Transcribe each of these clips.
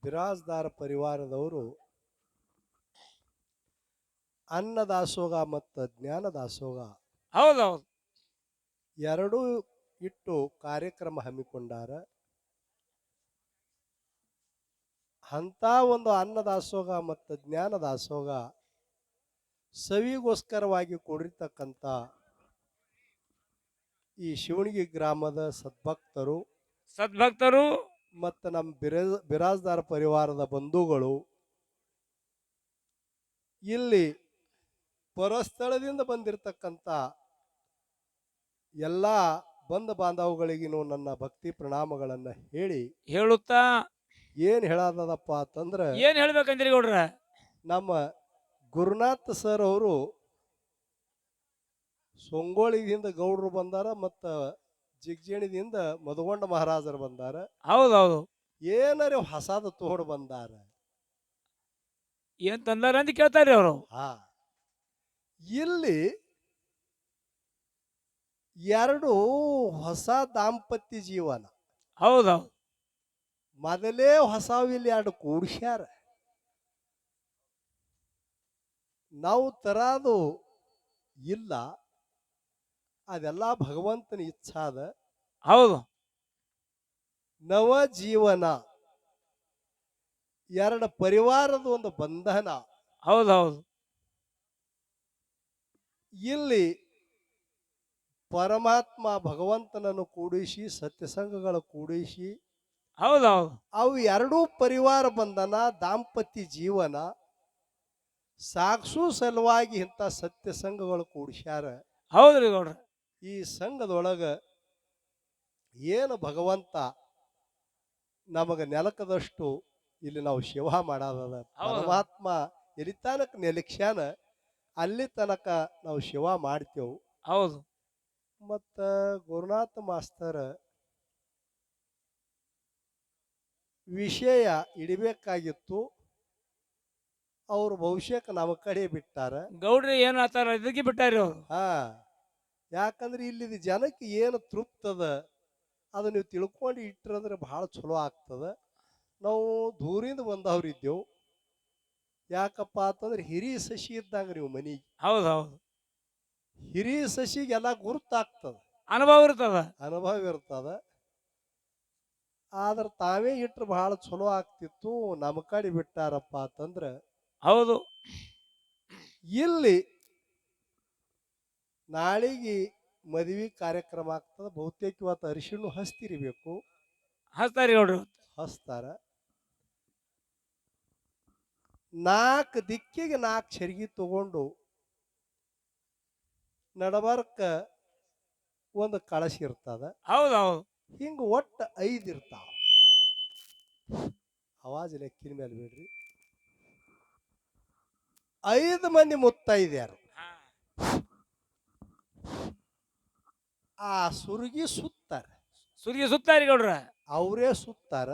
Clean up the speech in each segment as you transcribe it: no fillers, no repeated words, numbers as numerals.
ಬಿರಾಜ್ದಾರ ಪರಿವಾರದವರು ಅನ್ನದಾಸೋಗ ಮತ್ತು ಜ್ಞಾನದಾಸೋಗ ಹೌದೌದು. ಎರಡೂ ಇಟ್ಟು ಕಾರ್ಯಕ್ರಮ ಹಮ್ಮಿಕೊಂಡಾರ. ಅಂತ ಒಂದು ಅನ್ನದಾಸೋಗ ಮತ್ತು ಜ್ಞಾನದಾಸೋಗ ಸವಿಗೋಸ್ಕರವಾಗಿ ಕೂಡಿರ್ತಕ್ಕಂಥ ಈ ಶಿವಣಗಿ ಗ್ರಾಮದ ಸದ್ಭಕ್ತರು ಸದ್ಭಕ್ತರು ಮತ್ತು ನಮ್ಮ ಬಿರಾಜ್ದಾರ ಪರಿವಾರದ ಬಂಧುಗಳು ಇಲ್ಲಿ ಪರಸ್ಥಳದಿಂದ ಬಂದಿರತಕ್ಕಂಥ ಎಲ್ಲ ಬಂಧು ಬಾಂಧವಗಳಿಗೂ ನನ್ನ ಭಕ್ತಿ ಪ್ರಣಾಮಗಳನ್ನು ಹೇಳಿ ಹೇಳುತ್ತಾ ಏನು ಹೇಳದಪ್ಪ ಅಂತಂದ್ರೆ ಏನ್ ಹೇಳ್ಬೇಕಂದ್ರಿ ಗೌಡ್ರ? ನಮ್ಮ ಗುರುನಾಥ್ ಸರ್ ಅವರು ಸೊಂಗೋಳಿದಿಂದ ಗೌಡ್ರು ಬಂದಾರ ಮತ್ತು ಜಿಗ್ಜೇಣಿದಿಂದ ಮಧುಗೊಂಡ ಮಹಾರಾಜರು ಬಂದಾರ. ಹೌದೌದು. ಏನಾರ ಹೊಸದು ತೋಡ್ ಬಂದಾರ. ಏನ್ ತಂದಾರ ಅಂತ ಕೇಳ್ತಾರ್ರಿ ಅವರು. ಹಾ, ಇಲ್ಲಿ ಎರಡು ಹೊಸ ದಾಂಪತ್ಯ ಜೀವನ. ಹೌದೌದು. ಮೊದಲೇ ಹೊಸವಿಲ್ಲಿ ಎರಡು ಕೂಡ್ಸ್ಯಾರ. ನಾವು ತರದು ಇಲ್ಲ, ಅದೆಲ್ಲ ಭಗವಂತನ ಇಚ್ಛಾದ. ಹೌದು. ನವ ಜೀವನ ಎರಡು ಪರಿವಾರದ ಒಂದು ಬಂಧನ. ಹೌದೌದು. ಇಲ್ಲಿ ಪರಮಾತ್ಮ ಭಗವಂತನನ್ನು ಕೂಡಿಸಿ ಸತ್ಯಸಂಗಗಳು ಕೂಡಿಸಿ ಹೌದೌದು. ಅವು ಎರಡೂ ಪರಿವಾರ ಬಂಧನ ದಾಂಪತ್ಯ ಜೀವನ ಸಾಕ್ಷು ಸಲುವಾಗಿ ಇಂಥ ಸತ್ಯಸಂಗಗಳು ಕೂಡಿಸ್ಯಾರ. ಹೌದ್ರಿ ಗೌಡ್ರ. ಈ ಸಂಘದೊಳಗ ಏನು ಭಗವಂತ ನಮಗೆ ನೆಲಕದಷ್ಟು ಇಲ್ಲಿ ನಾವು ಶಿವ ಮಾಡದ. ಪರಮಾತ್ಮ ಎಲ್ಲಿ ತನಕ ನೆಲಕ್ಷ್ಯಾನ ಅಲ್ಲಿ ತನಕ ನಾವು ಶಿವ ಮಾಡ್ತೇವೆ. ಹೌದು. ಮತ್ತ ಗುರುನಾಥ ಮಾಸ್ತರ್ ವಿಷಯ ಇಡಬೇಕಾಗಿತ್ತು, ಅವ್ರು ಭವಿಷ್ಯಕ್ಕೆ ನಮ್ಮ ಕಡೆ ಬಿಟ್ಟಾರ. ಗೌಡ್ರಿ ಏನ್ ಆತಾರ ಇದಕ್ಕೆ ಬಿಟ್ಟಾರಿ ಅವ್ರು. ಹಾ, ಯಾಕಂದ್ರೆ ಇಲ್ಲಿದ ಜನಕ್ಕೆ ಏನು ತೃಪ್ತದ ಅದು ನೀವು ತಿಳ್ಕೊಂಡು ಇಟ್ಟರಂದ್ರೆ ಭಾಳ ಚಲೋ ಆಗ್ತದ. ನಾವು ದೂರಿಂದ ಬಂದವ್ರಿದ್ದೆವು. ಯಾಕಪ್ಪ ಅಂತಂದ್ರೆ ಹಿರಿ ಸಸಿ ಇದ್ದಂಗ ನೀವು ಮನೆಗೆ. ಹೌದೌದು. ಹಿರಿ ಸಸಿಗೆಲ್ಲ ಗುರುತಾಗ್ತದ, ಅನುಭವ ಇರ್ತದ, ಅನುಭವ ಇರ್ತದ. ಆದ್ರೆ ತಾವೇ ಇಟ್ರೆ ಬಹಳ ಚಲೋ ಆಗ್ತಿತ್ತು, ನಮ್ಮ ಕಡೆ ಬಿಟ್ಟಾರಪ್ಪ ಅಂತಂದ್ರೆ. ಹೌದು. ಇಲ್ಲಿ ನಾಳೆಗೆ ಮದುವೆ ಕಾರ್ಯಕ್ರಮ ಆಗ್ತದ. ಬಹುತೇಕ ಇವತ್ತು ಅರಿಶಿಣ್ಣು ಹಸ್ತಿರಬೇಕು. ಹಸ್ತಾರಿ ಗೌಡ್ರು. ಹಸ್ತಾರ. 4 ದಿಕ್ಕಿಗೆ 4 ಚರ್ಗಿ ತಗೊಂಡು ನಡಬರ್ಕ ಒಂದು ಕಳಶ ಇರ್ತದ. ಹೌದೌದು. ಹಿಂಗ ಒಟ್ಟು 5 ಇರ್ತಾವ. ಅವಾಜ್ ಲೆಕ್ಕಿನ ಮೇಲೆ ಬಿಡ್ರಿ. 5 ಮಂದಿ ಮುತ್ತೈದ್ಯಾರು ಆ ಸುರ್ಗಿ ಸುತ್ತಾರ. ಸುರಿಗೆ ಸುತ್ತಾರಿ ಗೌಡ್ರ. ಅವರೇ ಸುತ್ತಾರ.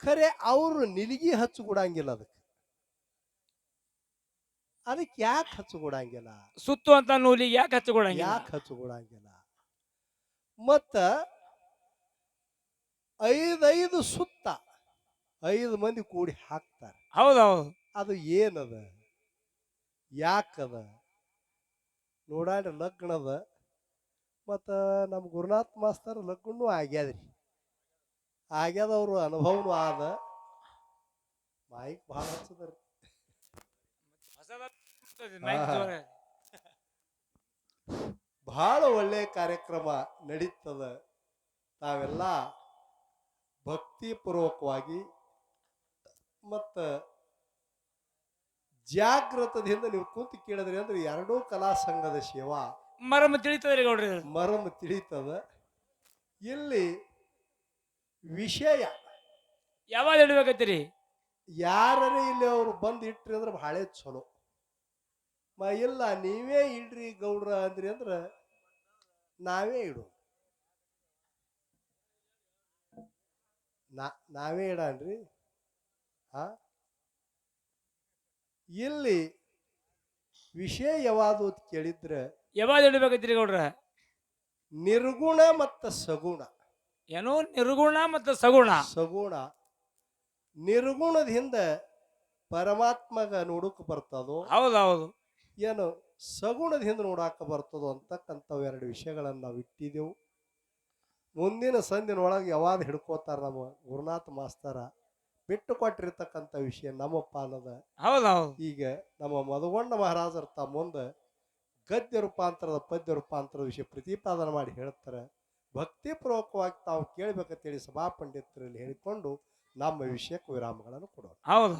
ಖರೆ ಅವರು ನಿಲಿಗಿ ಹಚ್ಚುಕೊಡಂಗಿಲ್ಲ. ಅದಕ್ಕೆ ಯಾಕೆ ಹಚ್ಚುಕೊಡಂಗಿಲ್ಲ? ಸುತ್ತು ಅಂತ ನೂಲಿಗೆ ಯಾಕೆ ಹಚ್ಚಿಕೊಡಂಗಿಲ್ಲ? ಯಾಕೆ ಹಚ್ಚುಕೊಡಂಗಿಲ್ಲ? ಮತ್ತ 5 ಸುತ್ತ 5 ಮಂದಿ ಕೂಡಿ ಹಾಕ್ತಾರೆ. ಹೌದೌದು. ಅದು ಏನದ, ಯಾಕದ ನೋಡಾಡ್ರಿ. ಲಗ್ನದ ಮತ್ತು ನಮ್ಮ ಗುರುನಾಥ್ ಮಾಸ್ತರ್ ಲಗ್ನೂ ಆಗ್ಯಾದ್ರಿ. ಆಗ್ಯಾದವ್ರು ಅನುಭವನೂ ಆದ. ಮಾಯಿಕ್ ಭಾಳ ಹಚ್ಚದ್ರಿ. ಬಹಳ ಒಳ್ಳೆ ಕಾರ್ಯಕ್ರಮ ನಡೀತದ. ತಾವೆಲ್ಲ ಭಕ್ತಿಪೂರ್ವಕವಾಗಿ ಮತ್ತು ಜಾಗೃತದಿಂದ ನೀವು ಕೂತು ಕೇಳಿದ್ರಿ ಅಂದ್ರೆ ಎರಡೂ ಕಲಾ ಸಂಘದ ಸೇವಾ ಮರಮ ತಿಳಿತದ್ರಿ ಗೌಡ್ರಿ. ಮರಮ ತಿಳಿತದ. ಇಲ್ಲಿ ವಿಷಯ ಯಾವಾಗ ಹಿಡ್ಬೇಕತ್ತೀರಿ? ಯಾರೇ ಇಲ್ಲಿ ಅವರು ಬಂದು ಇಟ್ರಿ ಅಂದ್ರೆ ಬಹಳ ಚಲೋ. ಇಲ್ಲ ನೀವೇ ಇಡ್ರಿ ಗೌಡ್ರ ಅಂದ್ರಿ ಅಂದ್ರೆ ನಾವೇ ಇಡು. ನಾವೇ ಇಡನ್ರಿ. ಹಾ, ಇಲ್ಲಿ ವಿಷಯ ಯಾವುದು ಕೇಳಿದ್ರೆ ಯಾವಾಗ ಹಿಡ್ಬೇಕತ್ತೀರಿ ಗೌಡ್ರ? ನಿರ್ಗುಣ ಮತ್ತು ಸಗುಣ. ಏನೋ ನಿರ್ಗುಣ ಮತ್ತು ಸಗುಣ. ಸಗುಣ ನಿರ್ಗುಣದ ಹಿಂದೆ ಪರಮಾತ್ಮಗ ನೋಡಕ್ ಬರ್ತದೋ ಹೌದೌದು ಏನು ಸಗುಣದ ಹಿಂದೆ ನೋಡಾಕ ಬರ್ತದೋ ಅಂತಕ್ಕಂಥವು ಎರಡು ವಿಷಯಗಳನ್ನು ನಾವು ಇಟ್ಟಿದ್ದೆವು. ಮುಂದಿನ ಸಂದಿನೊಳಗೆ ಯಾವಾಗ ಹಿಡ್ಕೋತಾರ ನಮ್ಮ ಗುರುನಾಥ ಮಾಸ್ತರ ಬಿಟ್ಟು ಕೊಟ್ಟಿರ್ತಕ್ಕಂಥ ವಿಷಯ ನಮ್ಮ ಪಾಲದ. ಹೌದೌದು ಈಗ ನಮ್ಮ ಮಧುಗೊಂಡ ಮಹಾರಾಜರ ತಾ ಮುಂದೆ ಗದ್ಯ ರೂಪಾಂತರದ ಪದ್ಯ ರೂಪಾಂತರದ ವಿಷಯ ಪ್ರತಿಪಾದನೆ ಮಾಡಿ ಹೇಳ್ತಾರೆ. ಭಕ್ತಿಪೂರ್ವಕವಾಗಿ ತಾವು ಕೇಳಬೇಕಂತೇಳಿ ಸಭಾ ಪಂಡಿತರಲ್ಲಿ ಹೇಳಿಕೊಂಡು ನಮ್ಮ ವಿಷಯಕ್ಕೆ ವಿರಾಮಗಳನ್ನು ಕೊಡೋಣ. ಹೌದು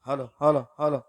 ಹಲೋ ಹಲೋ ಹಲೋ